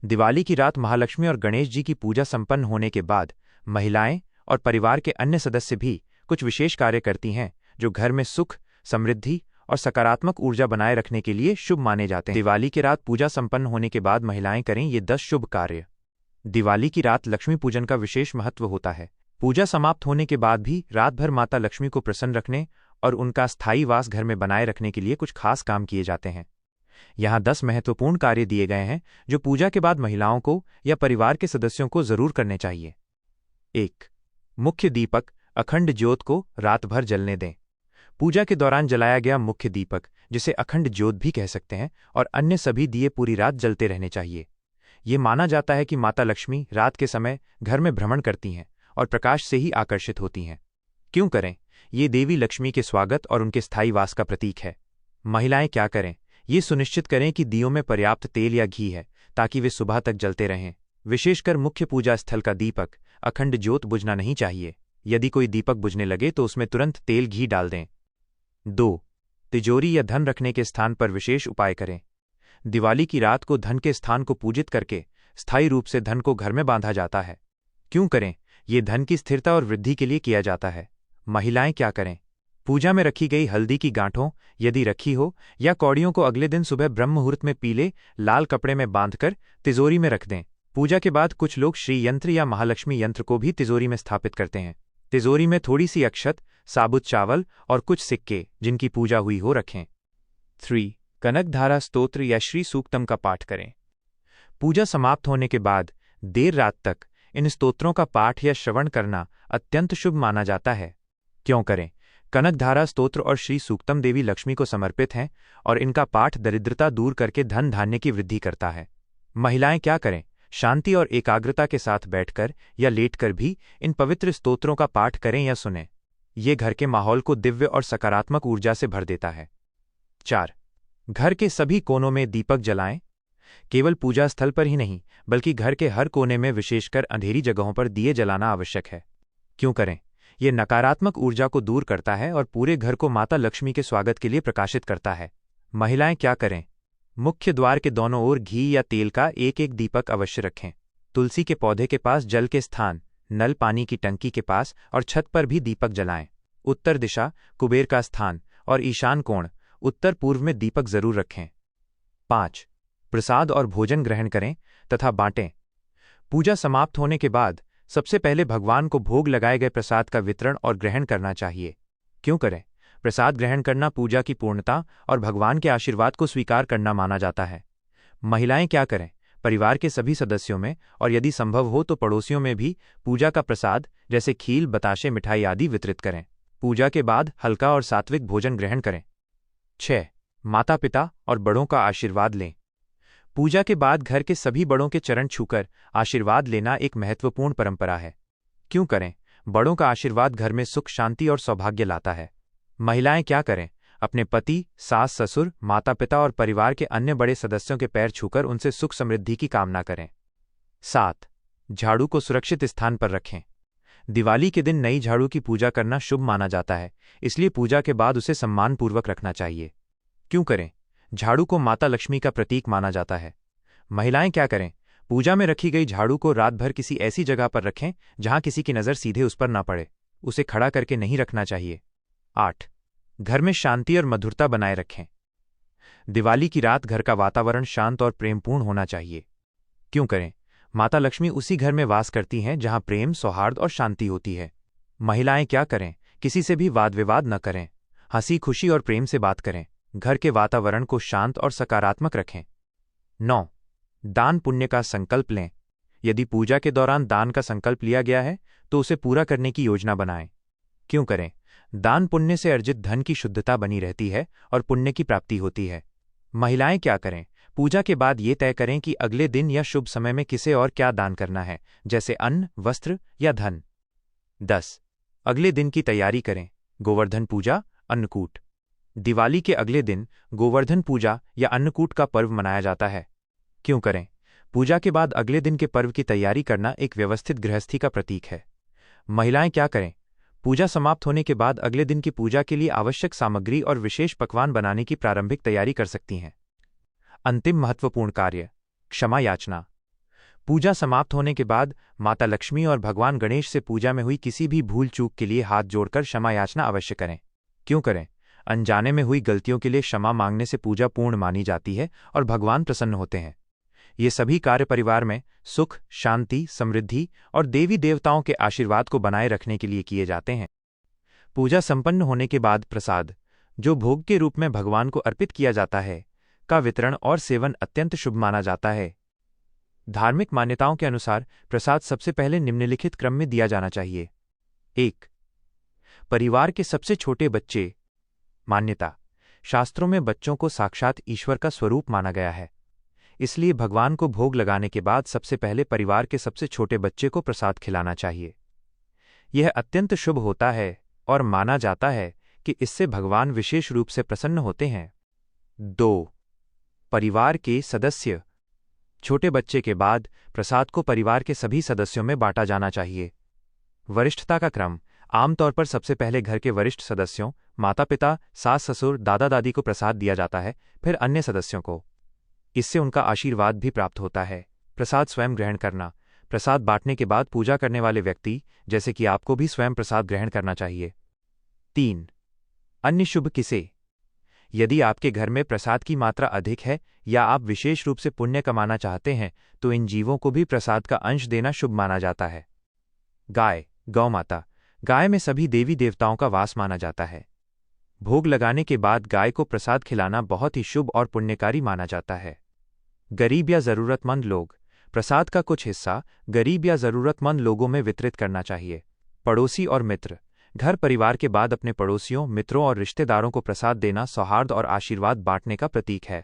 दिवाली की रात महालक्ष्मी और गणेश जी की पूजा संपन्न होने के बाद महिलाएं और परिवार के अन्य सदस्य भी कुछ विशेष कार्य करती हैं जो घर में सुख, समृद्धि और सकारात्मक ऊर्जा बनाए रखने के लिए शुभ माने जाते हैं। दिवाली की रात पूजा संपन्न होने के बाद महिलाएं करें ये 10 शुभ कार्य। दिवाली की रात लक्ष्मी पूजन का विशेष महत्व होता है। पूजा समाप्त होने के बाद भी रात भर माता लक्ष्मी को प्रसन्न रखने और उनका स्थायी वास घर में बनाए रखने के लिए कुछ खास काम किए जाते हैं। यहाँ 10 महत्वपूर्ण कार्य दिए गए हैं जो पूजा के बाद महिलाओं को या परिवार के सदस्यों को जरूर करने चाहिए। 1. मुख्य दीपक अखंड ज्योत को रात भर जलने दें। पूजा के दौरान जलाया गया मुख्य दीपक, जिसे अखंड ज्योत भी कह सकते हैं, और अन्य सभी दिए पूरी रात जलते रहने चाहिए। ये माना जाता है कि माता लक्ष्मी रात के समय घर में भ्रमण करती हैं और प्रकाश से ही आकर्षित होती हैं। क्यों करें? ये देवी लक्ष्मी के स्वागत और उनके स्थायी वास का प्रतीक है। महिलाएं क्या करें? ये सुनिश्चित करें कि दियों में पर्याप्त तेल या घी है ताकि वे सुबह तक जलते रहें। विशेषकर मुख्य पूजा स्थल का दीपक अखंड ज्योत बुझना नहीं चाहिए। यदि कोई दीपक बुझने लगे तो उसमें तुरंत तेल घी डाल दें। 2. तिजोरी या धन रखने के स्थान पर विशेष उपाय करें। दिवाली की रात को धन के स्थान को पूजित करके स्थायी रूप से धन को घर में बांधा जाता है। क्यों करें? ये धन की स्थिरता और वृद्धि के लिए किया जाता है। महिलाएं क्या करें? पूजा में रखी गई हल्दी की गांठों, यदि रखी हो, या कौड़ियों को अगले दिन सुबह ब्रह्म मुहूर्त में पीले लाल कपड़े में बांधकर तिजोरी में रख दें। पूजा के बाद कुछ लोग श्री यंत्र या महालक्ष्मी यंत्र को भी तिजोरी में स्थापित करते हैं। तिजोरी में थोड़ी सी अक्षत, साबुत चावल और कुछ सिक्के जिनकी पूजा हुई हो रखें। 3. कनकधारा स्तोत्र या श्री सूक्तम का पाठ करें। पूजा समाप्त होने के बाद देर रात तक इन स्तोत्रों का पाठ या श्रवण करना अत्यंत शुभ माना जाता है। क्यों करें? कनकधारा स्तोत्र और श्री सूक्तम देवी लक्ष्मी को समर्पित हैं और इनका पाठ दरिद्रता दूर करके धन धान्य की वृद्धि करता है। महिलाएं क्या करें? शांति और एकाग्रता के साथ बैठकर या लेटकर भी इन पवित्र स्तोत्रों का पाठ करें या सुनें। ये घर के माहौल को दिव्य और सकारात्मक ऊर्जा से भर देता है। 4. घर के सभी कोनों में दीपक जलाएं। केवल पूजा स्थल पर ही नहीं, बल्कि घर के हर कोने में, विशेषकर अंधेरी जगहों पर दिए जलाना आवश्यक है। क्यों करें? यह नकारात्मक ऊर्जा को दूर करता है और पूरे घर को माता लक्ष्मी के स्वागत के लिए प्रकाशित करता है। महिलाएं क्या करें? मुख्य द्वार के दोनों ओर घी या तेल का एक एक दीपक अवश्य रखें। तुलसी के पौधे के पास, जल के स्थान, नल पानी की टंकी के पास और छत पर भी दीपक जलाएं। उत्तर दिशा, कुबेर का स्थान और ईशान कोण, उत्तर पूर्व में दीपक जरूर रखें। 5. प्रसाद और भोजन ग्रहण करें तथा बांटें। पूजा समाप्त होने के बाद सबसे पहले भगवान को भोग लगाए गए प्रसाद का वितरण और ग्रहण करना चाहिए। क्यों करें? प्रसाद ग्रहण करना पूजा की पूर्णता और भगवान के आशीर्वाद को स्वीकार करना माना जाता है। महिलाएं क्या करें? परिवार के सभी सदस्यों में और यदि संभव हो तो पड़ोसियों में भी पूजा का प्रसाद जैसे खील, बताशे, मिठाई आदि वितरित करें। पूजा के बाद हल्का और सात्विक भोजन ग्रहण करें। 6. माता पिता और बड़ों का आशीर्वाद लें। पूजा के बाद घर के सभी बड़ों के चरण छूकर आशीर्वाद लेना एक महत्वपूर्ण परंपरा है। क्यों करें? बड़ों का आशीर्वाद घर में सुख, शांति और सौभाग्य लाता है। महिलाएं क्या करें? अपने पति, सास, ससुर, माता पिता और परिवार के अन्य बड़े सदस्यों के पैर छूकर उनसे सुख समृद्धि की कामना करें। 7. झाड़ू को सुरक्षित स्थान पर रखें। दिवाली के दिन नई झाड़ू की पूजा करना शुभ माना जाता है, इसलिए पूजा के बाद उसे सम्मानपूर्वक रखना चाहिए। क्यों करें? झाड़ू को माता लक्ष्मी का प्रतीक माना जाता है। महिलाएं क्या करें? पूजा में रखी गई झाड़ू को रात भर किसी ऐसी जगह पर रखें जहां किसी की नजर सीधे उस पर ना पड़े। उसे खड़ा करके नहीं रखना चाहिए। 8. घर में शांति और मधुरता बनाए रखें। दिवाली की रात घर का वातावरण शांत और प्रेमपूर्ण होना चाहिए। क्यों करें? माता लक्ष्मी उसी घर में वास करती हैं जहां प्रेम, सौहार्द और शांति होती है। महिलाएं क्या करें? किसी से भी वाद विवाद न करें। हंसी खुशी और प्रेम से बात करें। घर के वातावरण को शांत और सकारात्मक रखें। 9. दान पुण्य का संकल्प लें। यदि पूजा के दौरान दान का संकल्प लिया गया है तो उसे पूरा करने की योजना बनाएं। क्यों करें? दान पुण्य से अर्जित धन की शुद्धता बनी रहती है और पुण्य की प्राप्ति होती है। महिलाएं क्या करें? पूजा के बाद ये तय करें कि अगले दिन या शुभ समय में किसे और क्या दान करना है, जैसे अन्न, वस्त्र या धन। 10. अगले दिन की तैयारी करें। गोवर्धन पूजा, अन्नकूट। दिवाली के अगले दिन गोवर्धन पूजा या अन्नकूट का पर्व मनाया जाता है। क्यों करें? पूजा के बाद अगले दिन के पर्व की तैयारी करना एक व्यवस्थित गृहस्थी का प्रतीक है। महिलाएं क्या करें? पूजा समाप्त होने के बाद अगले दिन की पूजा के लिए आवश्यक सामग्री और विशेष पकवान बनाने की प्रारंभिक तैयारी कर सकती हैं। अंतिम महत्वपूर्ण कार्य, क्षमा याचना। पूजा समाप्त होने के बाद माता लक्ष्मी और भगवान गणेश से पूजा में हुई किसी भी भूल चूक के लिए हाथ जोड़कर क्षमा याचना अवश्य करें। क्यों करें? अनजाने में हुई गलतियों के लिए क्षमा मांगने से पूजा पूर्ण मानी जाती है और भगवान प्रसन्न होते हैं। ये सभी कार्य परिवार में सुख, शांति, समृद्धि और देवी देवताओं के आशीर्वाद को बनाए रखने के लिए किए जाते हैं। पूजा संपन्न होने के बाद प्रसाद, जो भोग के रूप में भगवान को अर्पित किया जाता है, का वितरण और सेवन अत्यंत शुभ माना जाता है। धार्मिक मान्यताओं के अनुसार प्रसाद सबसे पहले निम्नलिखित क्रम में दिया जाना चाहिए। 1. परिवार के सबसे छोटे बच्चे। मान्यता, शास्त्रों में बच्चों को साक्षात ईश्वर का स्वरूप माना गया है, इसलिए भगवान को भोग लगाने के बाद सबसे पहले परिवार के सबसे छोटे बच्चे को प्रसाद खिलाना चाहिए। यह अत्यंत शुभ होता है और माना जाता है कि इससे भगवान विशेष रूप से प्रसन्न होते हैं। 2. परिवार के सदस्य। छोटे बच्चे के बाद प्रसाद को परिवार के सभी सदस्यों में बांटा जाना चाहिए। वरिष्ठता का क्रम, आमतौर पर सबसे पहले घर के वरिष्ठ सदस्यों, माता पिता, सास ससुर, दादा दादी को प्रसाद दिया जाता है, फिर अन्य सदस्यों को। इससे उनका आशीर्वाद भी प्राप्त होता है। प्रसाद स्वयं ग्रहण करना। प्रसाद बांटने के बाद पूजा करने वाले व्यक्ति, जैसे कि आपको भी स्वयं प्रसाद ग्रहण करना चाहिए। 3. अन्य शुभ किस्से। यदि आपके घर में प्रसाद की मात्रा अधिक है या आप विशेष रूप से पुण्य कमाना चाहते हैं तो इन जीवों को भी प्रसाद का अंश देना शुभ माना जाता है। गाय, गौ माता। गाय में सभी देवी देवताओं का वास माना जाता है। भोग लगाने के बाद गाय को प्रसाद खिलाना बहुत ही शुभ और पुण्यकारी माना जाता है। गरीब या जरूरतमंद लोग। प्रसाद का कुछ हिस्सा गरीब या जरूरतमंद लोगों में वितरित करना चाहिए। पड़ोसी और मित्र। घर परिवार के बाद अपने पड़ोसियों, मित्रों और रिश्तेदारों को प्रसाद देना सौहार्द और आशीर्वाद बांटने का प्रतीक है।